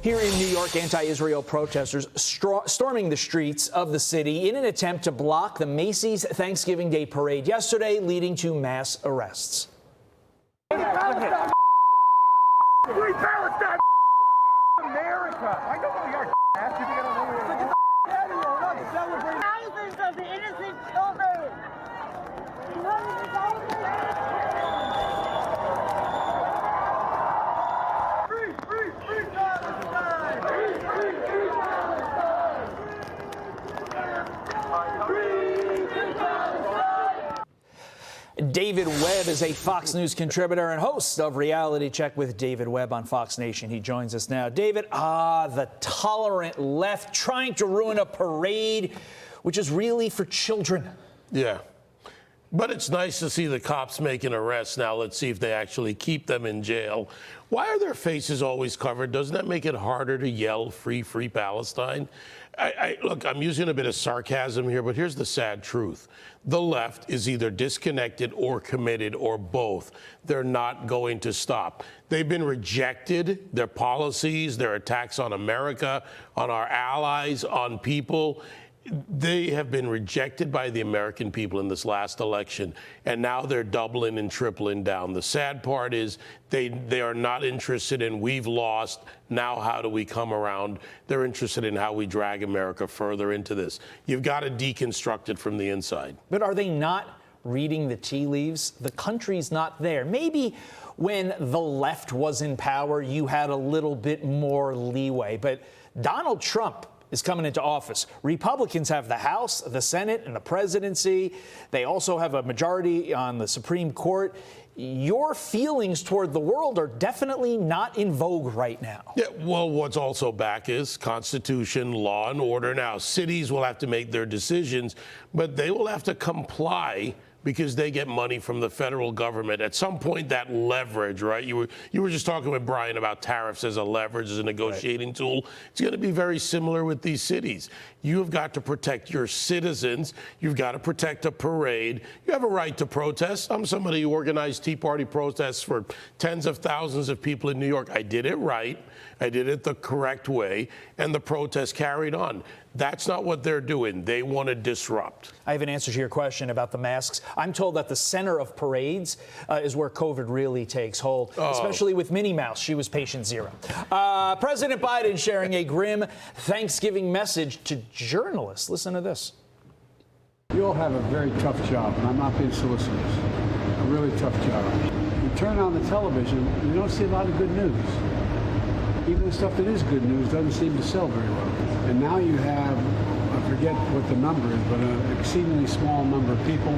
Here in New York, anti-Israel protesters storming the streets of the city in an attempt to block the Macy's Thanksgiving Day parade yesterday, leading to mass arrests. Free Palestine, America! I don't know your ass. You get thousands of the innocent children. Free Palestine! Free Palestine! Free Palestine! David Webb is a Fox News contributor and host of Reality Check with David Webb on Fox Nation. He joins us now. David, the tolerant left trying to ruin a parade, which is really for children. Yeah. But it's nice to see the cops making arrests. Now let's see if they actually keep them in jail. Why are their faces always covered? Doesn't that make it harder to yell free Palestine? Look, I'm using a bit of sarcasm here, but here's the sad truth. The left is either disconnected or committed or both. They're not going to stop. They've been rejected, their policies, their attacks on America, on our allies, on people. They have been rejected by the American people in this last election, and now they're doubling and tripling down. The sad part is they are not interested in we've lost, now how do we come around? They're interested in how we drag America further into this. You've got to deconstruct it from the inside. But are they not reading the tea leaves? The country's not there. Maybe when the left was in power, you had a little bit more leeway, but Donald Trump is coming into office. Republicans have the House, the Senate, and the presidency. They also have a majority on the Supreme Court. Your feelings toward the world are definitely not in vogue right now. Yeah, well, what's also back is Constitution, law and order. Now, cities will have to make their decisions, but they will have to comply because they get money from the federal government. At some point, that leverage, right? You were just talking with Brian about tariffs as a leverage, as a negotiating tool. It's going to be very similar with these cities. You have got to protect your citizens. You've got to protect a parade. You have a right to protest. I'm somebody who organized Tea Party protests for tens of thousands of people in New York. I did it right. I did it the correct way, and the protest carried on. That's not what they're doing. They want to disrupt. I have an answer to your question about the masks. I'm told that the center of parades is where COVID really takes hold, especially with Minnie Mouse. She was patient zero. President Biden sharing a grim Thanksgiving message to journalists. Listen to this. You all have a very tough job, and I'm not being solicitous. A really tough job. You turn on the television, you don't see a lot of good news. Even the stuff that is good news doesn't seem to sell very well. And now you have, I forget what the number is, but an exceedingly small number of people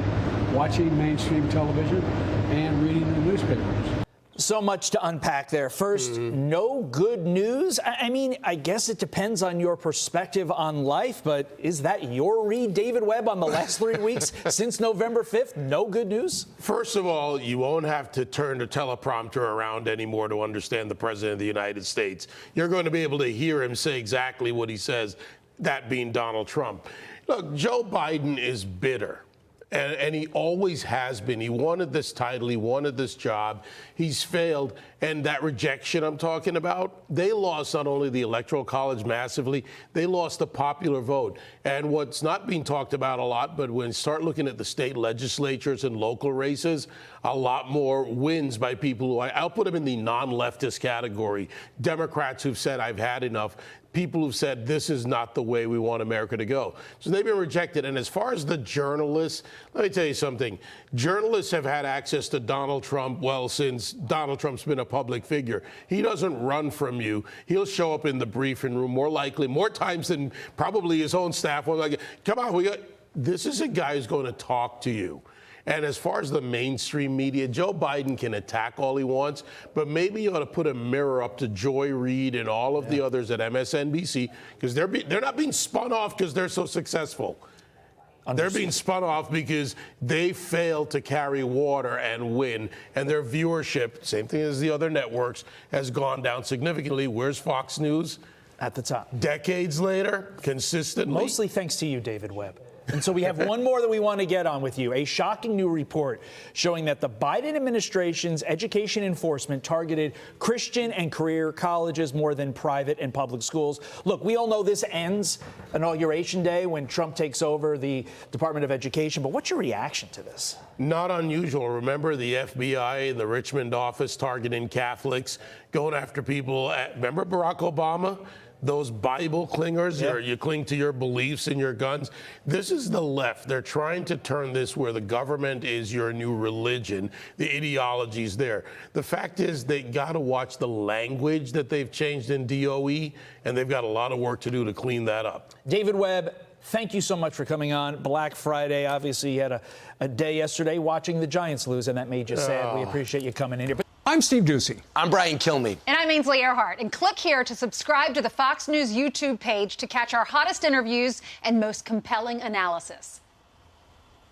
watching mainstream television and reading the newspapers. So much to unpack there. First, no good news. I mean, I guess it depends on your perspective on life, but is that your read, David Webb, on the last 3 weeks since November 5th? No good news? First of all, you won't have to turn the teleprompter around anymore to understand the President of the United States. You're going to be able to hear him say exactly what he says, that being Donald Trump. Look, Joe Biden is bitter. And he always has been. He wanted this title. He wanted this job. He's failed. And that rejection I'm talking about, they lost not only the Electoral College massively, they lost the popular vote. And what's not being talked about a lot, but when you start looking at the state legislatures and local races, a lot more wins by people who I'll put them in the non-leftist category. Democrats who've said, I've had enough. People who've said, this is not the way we want America to go. So they've been rejected. And as far as the journalists, let me tell you something. Journalists have had access to Donald Trump, well, since Donald Trump's been a public figure. He doesn't run from you. He'll show up in the briefing room more likely, more times than probably his own staff. Like, come on, this is a guy who's going to talk to you. And as far as the mainstream media, Joe Biden can attack all he wants, but maybe you ought to put a mirror up to Joy Reid and all of the others at MSNBC, because they're not being spun off because they're so successful. They're being spun off because they failed to carry water and win, and their viewership, same thing as the other networks, has gone down significantly. Where's Fox News? At the top. Decades later, consistently. Mostly thanks to you, David Webb. And so we have one more that we want to get on with you. A shocking new report showing that the Biden administration's education enforcement targeted Christian and career colleges more than private and public schools. Look, we all know this ends Inauguration Day when Trump takes over the Department of Education. But what's your reaction to this? Not unusual. Remember the FBI in the Richmond office targeting Catholics, going after people. Remember Barack Obama? Those Bible clingers, you cling to your beliefs and your guns. This is the left. They're trying to turn this where the government is your new religion. The ideology's there. The fact is they got to watch the language that they've changed in DOE, and they've got a lot of work to do to clean that up. David Webb, thank you so much for coming on. Black Friday, obviously you had a day yesterday watching the Giants lose, and that made you sad. We appreciate you coming in here. I'm Steve Ducey. I'm Brian Kilmeade. And I'm Ainsley Earhart. And click here to subscribe to the Fox News YouTube page to catch our hottest interviews and most compelling analysis.